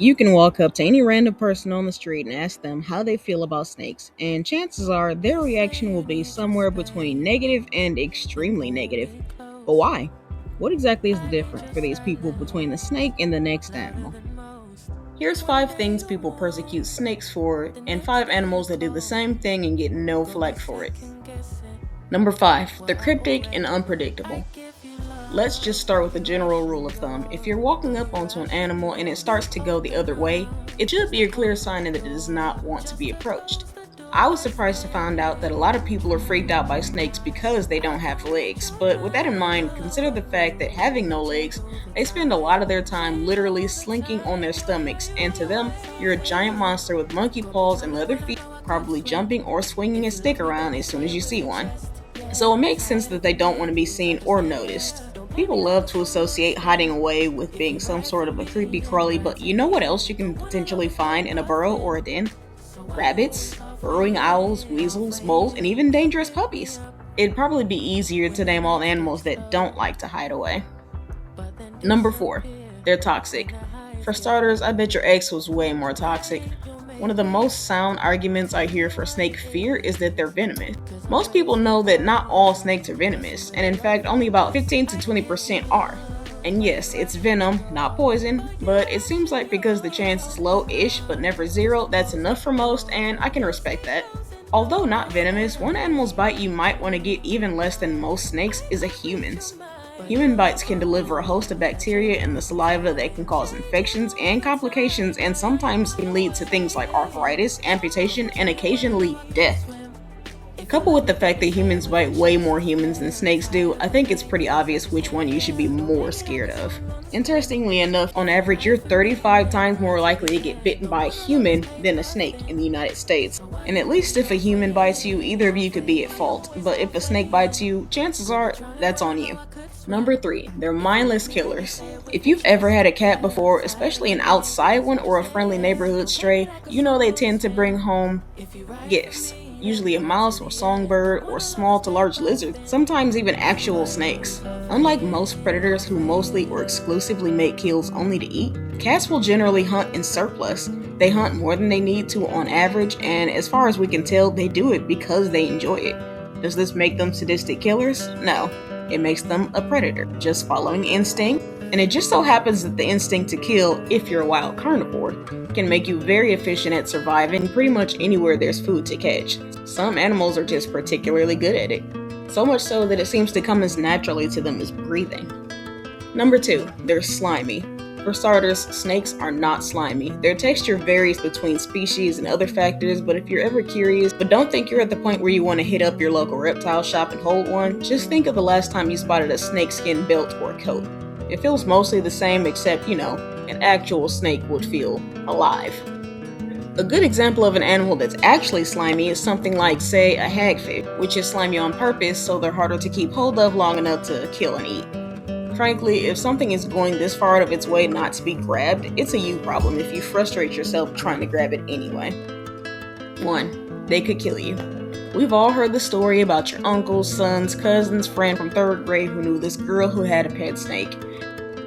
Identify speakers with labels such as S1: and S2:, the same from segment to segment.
S1: You can walk up to any random person on the street and ask them how they feel about snakes, and chances are their reaction will be somewhere between negative and extremely negative. But why? What exactly is the difference for these people between the snake and the next animal? Here's 5 things people persecute snakes for, and 5 animals that do the same thing and get no flack for it. Number 5, they're cryptic and unpredictable. Let's just start with a general rule of thumb. If you're walking up onto an animal and it starts to go the other way, it should be a clear sign that it does not want to be approached. I was surprised to find out that a lot of people are freaked out by snakes because they don't have legs, but with that in mind, consider the fact that having no legs, they spend a lot of their time literally slinking on their stomachs, and to them, you're a giant monster with monkey paws and leather feet, probably jumping or swinging a stick around as soon as you see one. So it makes sense that they don't want to be seen or noticed. People love to associate hiding away with being some sort of a creepy crawly, but you know what else you can potentially find in a burrow or a den? Rabbits, burrowing owls, weasels, moles, and even dangerous puppies. It'd probably be easier to name all animals that don't like to hide away. Number 4, they're toxic. For starters, I bet your ex was way more toxic. One of the most sound arguments I hear for snake fear is that they're venomous. Most people know that not all snakes are venomous, and in fact, only about 15 to 20% are. And yes, it's venom, not poison, but it seems like because the chance is low-ish but never zero, that's enough for most, and I can respect that. Although not venomous, one animal's bite you might want to get even less than most snakes is a human's. Human bites can deliver a host of bacteria in the saliva that can cause infections and complications, and sometimes can lead to things like arthritis, amputation, and occasionally death. Coupled with the fact that humans bite way more humans than snakes do, I think it's pretty obvious which one you should be more scared of. Interestingly enough, on average, you're 35 times more likely to get bitten by a human than a snake in the United States. And at least if a human bites you, either of you could be at fault. But if a snake bites you, chances are that's on you. Number 3, they're mindless killers. If you've ever had a cat before, especially an outside one or a friendly neighborhood stray, you know they tend to bring home gifts. Usually a mouse or songbird or small to large lizard, sometimes even actual snakes. Unlike most predators who mostly or exclusively make kills only to eat, cats will generally hunt in surplus. They hunt more than they need to on average, and as far as we can tell, they do it because they enjoy it. Does this make them sadistic killers? No. It makes them a predator, just following instinct, and it just so happens that the instinct to kill, if you're a wild carnivore, can make you very efficient at surviving pretty much anywhere there's food to catch. Some animals are just particularly good at it, so much so that it seems to come as naturally to them as breathing. Number 2, they're slimy. For starters, snakes are not slimy. Their texture varies between species and other factors, but if you're ever curious but don't think you're at the point where you want to hit up your local reptile shop and hold one, just think of the last time you spotted a snakeskin belt or coat. It feels mostly the same except, an actual snake would feel alive. A good example of an animal that's actually slimy is something like, say, a hagfish, which is slimy on purpose so they're harder to keep hold of long enough to kill and eat. Frankly, if something is going this far out of its way not to be grabbed, it's a you problem if you frustrate yourself trying to grab it anyway. 1. They could kill you. We've all heard the story about your uncle's, son's, cousin's friend from 3rd grade who knew this girl who had a pet snake,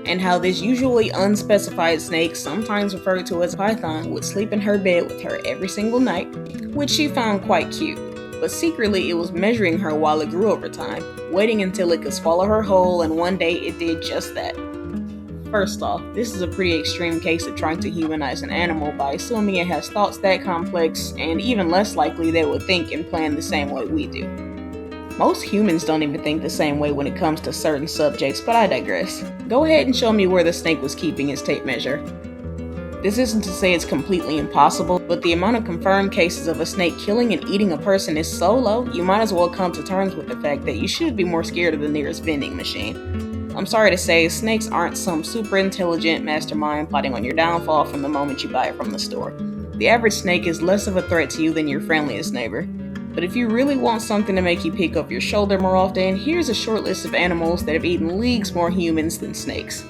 S1: and how this usually unspecified snake, sometimes referred to as a python, would sleep in her bed with her every single night, which she found quite cute. But secretly it was measuring her while it grew over time, waiting until it could swallow her whole, and one day it did just that. First off, this is a pretty extreme case of trying to humanize an animal by assuming it has thoughts that complex, and even less likely they would think and plan the same way we do. Most humans don't even think the same way when it comes to certain subjects, but I digress. Go ahead and show me where the snake was keeping its tape measure. This isn't to say it's completely impossible, but the amount of confirmed cases of a snake killing and eating a person is so low, you might as well come to terms with the fact that you should be more scared of the nearest vending machine. I'm sorry to say, snakes aren't some super intelligent mastermind plotting on your downfall from the moment you buy it from the store. The average snake is less of a threat to you than your friendliest neighbor. But if you really want something to make you pick up your shoulder more often, here's a short list of animals that have eaten leagues more humans than snakes.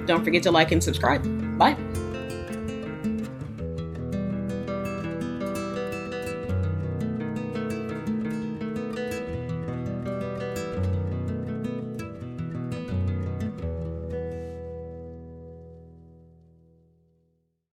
S1: Don't forget to like and subscribe. Bye.